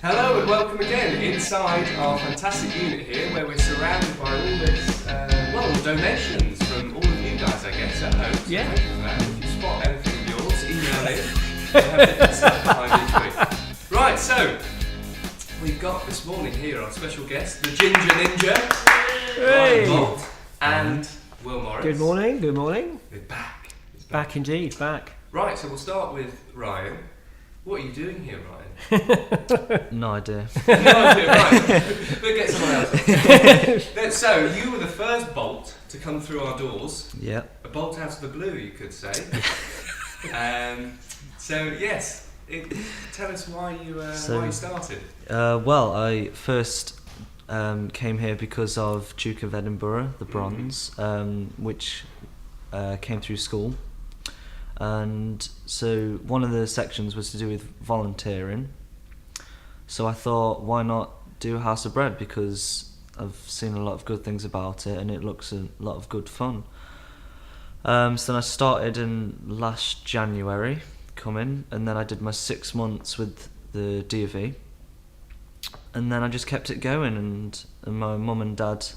Hello and welcome again inside our fantastic unit here where we're surrounded by all this, donations from all of you guys, I guess, at home. So yeah. Thank you for that. If you spot anything of yours, email in. We'll have different stuff behind each week. Right, so we've got this morning here our special guest, the Ginger Ninja, Ryan Boult and Will Morris. Good morning. We're back. Back indeed, back. Right, so we'll start with Ryan. What are you doing here, Ryan? No idea. No idea, right. We'll get someone else. So, you were the first Boult to come through our doors. Yep. A bolt out of the blue, you could say. Tell us why you started. I first came here because of Duke of Edinburgh, the bronze, which came through school. And so one of the sections was to do with volunteering. So I thought, why not do a House of Bread, because I've seen a lot of good things about it and it looks a lot of good fun. So then I started in last January coming, and then I did my 6 months with the D of E, and then I just kept it going, and my mum and dad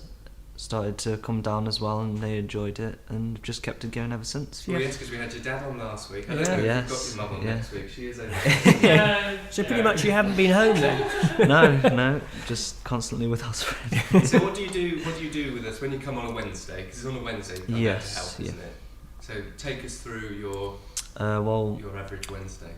started to come down as well, and they enjoyed it, and just kept it going ever since. Well, yes, because we had your dad on last week. I don't know if you've got your mum on next week. She is over there. So pretty much you haven't been home then? No, just constantly with us. So what do you do with us when you come on a Wednesday? Because it's on a Wednesday. You come down to help, isn't it? So take us through your average Wednesday.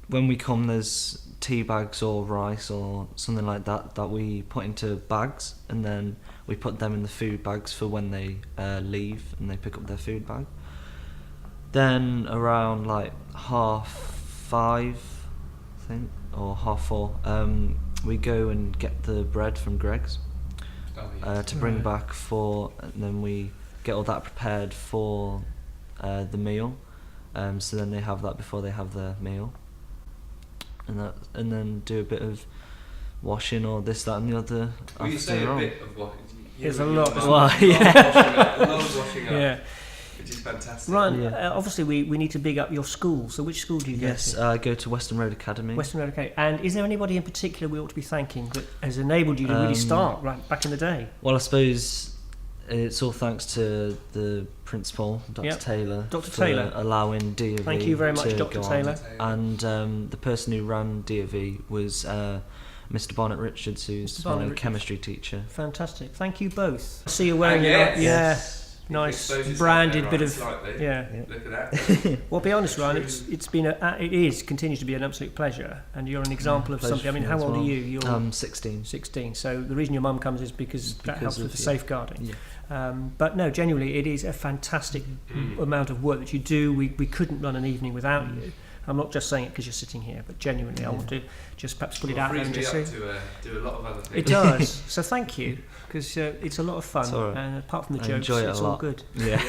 When we come, there's tea bags or rice or something like that we put into bags, and then we put them in the food bags for when they leave and they pick up their food bag. Then around like 5:30, I think, or 4:30, we go and get the bread from Greg's to bring back and then we get all that prepared for the meal. So then they have that before they have their meal. And then do a bit of washing or this, that and the other. Well, you say a bit of washing. It's a lot. A lot of washing up. Yeah. Which is fantastic. Ryan, obviously we need to big up your school. So which school do you go to? Yes, I go to Western Road Academy. Western Road Academy. And is there anybody in particular we ought to be thanking that has enabled you to really start right back in the day? Well, I suppose it's all thanks to the principal, Dr. Taylor, for allowing D of E. Thank you very much, Dr. Taylor. And the person who ran D of E was Mr. Barnett Richards, who's my chemistry teacher. Fantastic. Thank you both. I see you're wearing nice branded bit of slightly. Yeah. Look at that. Well, be honest, Ryan, continues to be an absolute pleasure, and you're an example of something. I mean, how old are you? You're 16. 16. So the reason your mum comes is because that helps with the safeguarding. Yeah. But no, genuinely, it is a fantastic amount of work that you do. We couldn't run an evening without you. I'm not just saying it because you're sitting here, but genuinely, I want to just perhaps put it out there and just say. To do a lot of other things. It does. So thank you, because it's a lot of fun. And apart from the jokes, it's all good. Yeah.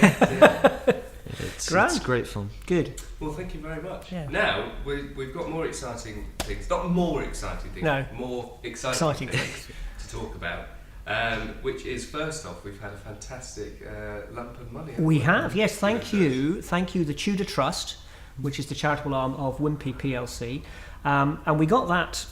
It's great fun. Good. Well, thank you very much. Yeah. Now we've got more exciting things. Not more exciting things. No. More exciting things to talk about. Which is, first off, we've had a fantastic lump of money. We have, yes. Thank you, the Tudor Trust, which is the charitable arm of Wimpy PLC, and we got that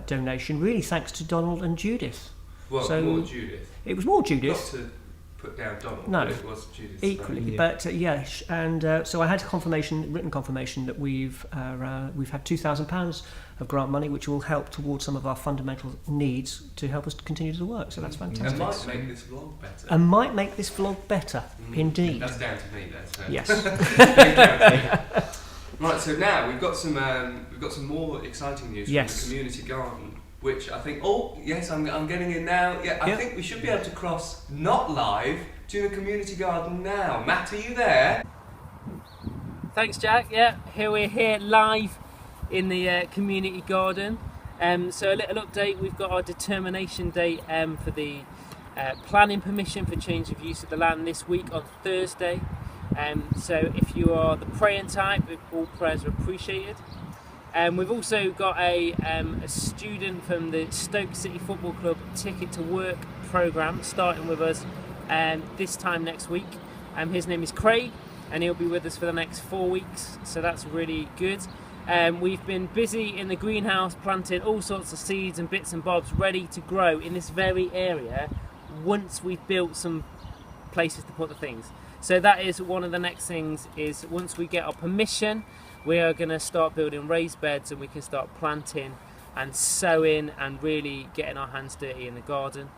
donation really thanks to Donald and Judith. Well, so more Judith. It was more Judith. Not to put down Donald. No, but it was Judith. Equally, but yes, and so I had written confirmation that we've had £2,000 of grant money, which will help towards some of our fundamental needs to help us continue to work. So that's fantastic. And might make this vlog better. Indeed. That's down to me, then. So. Yes. Right. So now we've got some more exciting news from the community garden. Which I think, I'm getting in now. Yeah, I think we should be able to cross not live to the community garden now. Matt, are you there? Thanks, Jack. Yeah, we're here live in the community garden. So a little update, we've got our determination date for the planning permission for change of use of the land this week on Thursday. So if you are the praying type, all prayers are appreciated. We've also got a student from the Stoke City Football Club Ticket to Work programme starting with us this time next week. His name is Craig, and he'll be with us for the next 4 weeks, so that's really good. We've been busy in the greenhouse planting all sorts of seeds and bits and bobs ready to grow in this very area once we've built some places to put the things. So that is one of the next things, is once we get our permission, we are going to start building raised beds and we can start planting and sowing and really getting our hands dirty in the garden.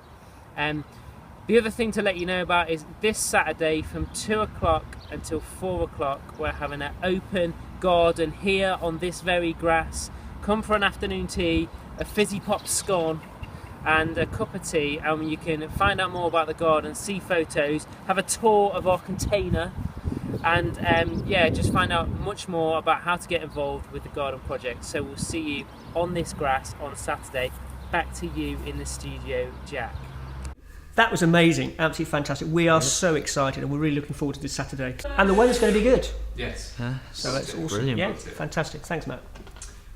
The other thing to let you know about is this Saturday from 2 o'clock until 4 o'clock we're having an open garden here on this very grass. Come for an afternoon tea, a fizzy pop scone and a cup of tea, and you can find out more about the garden, see photos, have a tour of our container, and just find out much more about how to get involved with the garden project. So we'll see you on this grass on Saturday. Back to you in the studio, Jack. That was amazing, absolutely fantastic. We are so excited and we're really looking forward to this Saturday. And the weather's going to be good. Yes. So that's awesome. Brilliant. Yeah, fantastic. Thanks, Matt.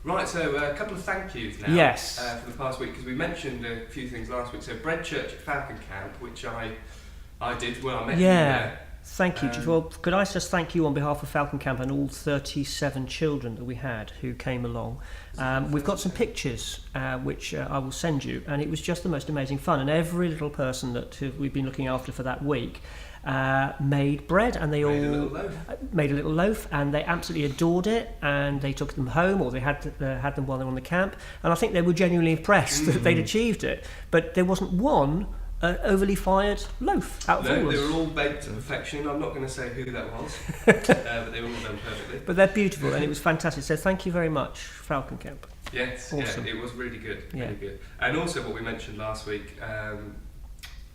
Right, so a couple of thank yous now. Yes. For the past week, because we mentioned a few things last week. So Bread Church at Falcon Camp, which I did when I met you there. Thank you. Well, could I just thank you on behalf of Falcon Camp and all 37 children that we had who came along. We've got some pictures which I will send you, and it was just the most amazing fun. And every little person that we've been looking after for that week made bread, and they all made a little loaf, and they absolutely adored it, and they took them home, or they had them while they were on the camp. And I think they were genuinely impressed that they'd achieved it. But there wasn't one overly fired loaf out of all of they us. were all baked to perfection. I'm not going to say who that was, but they were all done perfectly. But they're beautiful, and it was fantastic. So thank you very much, Falcon Camp. Yes, awesome. Yeah, it was really good, Yeah. really good. And also what we mentioned last week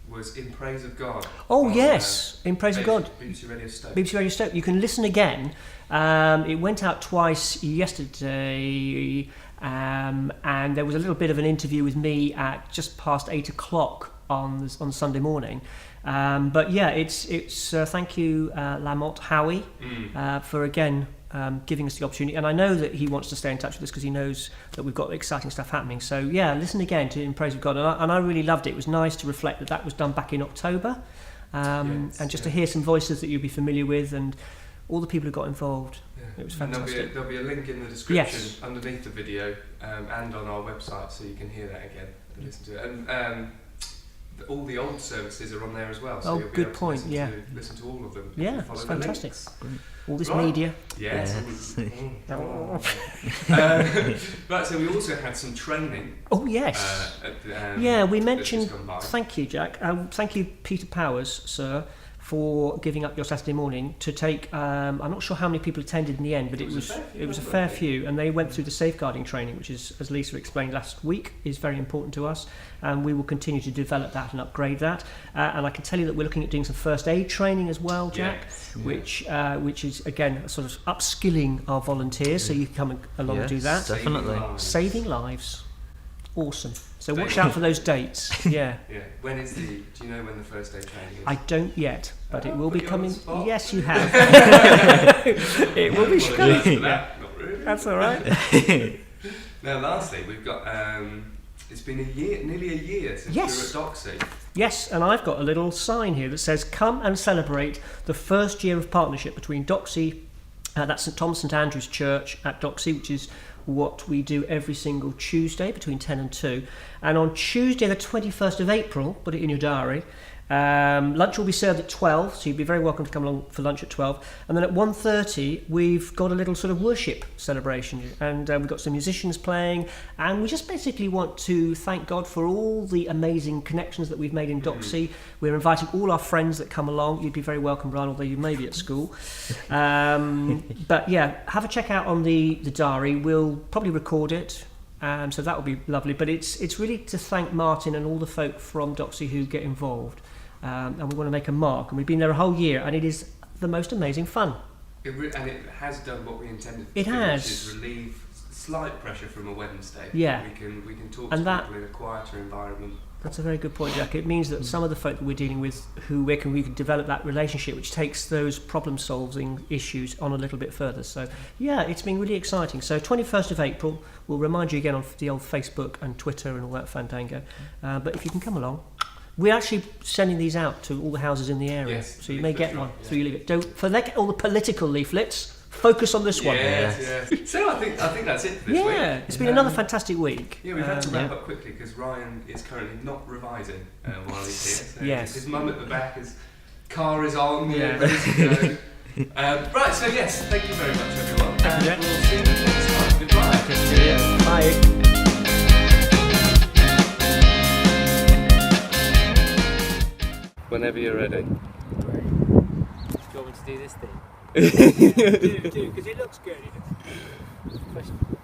was In Praise of God. Oh yes, In Praise of God. BBC Radio Stoke. BBC Radio Stoke. You can listen again. It went out twice yesterday, and there was a little bit of an interview with me at just past 8 o'clock on Sunday morning. But yeah, it's thank you, Lamont Howie, for again giving us the opportunity. And I know that he wants to stay in touch with us because he knows that we've got exciting stuff happening. So yeah, listen again to In Praise of God. And I really loved it. It was nice to reflect that was done back in October, and just to hear some voices that you'll be familiar with and all the people who got involved. It was fantastic. And there'll be a link in the description underneath the video and on our website, so you can hear that again and listen to it. And all the old services are on there as well, so you'll be able to listen to all of them. Yeah, it's fantastic. All this Right. media. Yes. Right, so we also had some training. Oh yes. We mentioned. Thank you, Jack. Thank you, Peter Powers, sir, for giving up your Saturday morning to take. I'm not sure how many people attended in the end, but it was a fair few, and they went through the safeguarding training, which is, as Lisa explained last week, is very important to us, and we will continue to develop that and upgrade that. And I can tell you that we're looking at doing some first aid training as well, Jack, which is again a sort of upskilling our volunteers, so you can come along and do that. Definitely. Saving lives. Awesome. So watch out for those dates. Yeah. Yeah. When is do you know when the first day training is? I don't yet, but it will be coming. Spot. Yes, you have. It will be coming. Not really. That's all right. Now, lastly, we've got. It's been nearly a year since we were at Doxy. Yes, and I've got a little sign here that says, "Come and celebrate the first year of partnership between Doxy, that's St Thomas St Andrew's Church at Doxy, which is what we do every single Tuesday between 10 and 2. And on Tuesday the 21st of April, put it in your diary, lunch will be served at 12, so you'd be very welcome to come along for lunch at 12. And then at 1:30 we've got a little sort of worship celebration, and we've got some musicians playing, and we just basically want to thank God for all the amazing connections that we've made in Doxy. We're inviting all our friends that come along. You'd be very welcome, Brian, although you may be at school. But yeah, have a check out on the diary. We'll probably record it. So that will be lovely, but it's really to thank Martin and all the folk from Doxy who get involved, and we want to make a mark, and we've been there a whole year, and it is the most amazing fun. And it has done what we intended to it do, has. Which is relieve slight pressure from a Wednesday. Yeah. We can talk and to people in a quieter environment. That's a very good point, Jack. It means that some of the folk that we're dealing with, we can develop that relationship, which takes those problem-solving issues on a little bit further. So, yeah, it's been really exciting. So, 21st of April, we'll remind you again on the old Facebook and Twitter and all that fandango. But if you can come along, we're actually sending these out to all the houses in the area. Yes, so you may get one yeah. through your leaflet. Don't forget all the political leaflets. focus on this one. Yes. So I think that's it for this week. Yeah, it's been another fantastic week. Yeah, we've had to wrap up quickly because Ryan is currently not revising while he's here. So Yes. His mum at the back, his car is on, ready to go. Right, so yes, thank you very much, everyone. Thank you, And we'll see you next time. Goodbye. Bye. Whenever you're ready. Do you want me to do this thing? Do, because it looks good. Question.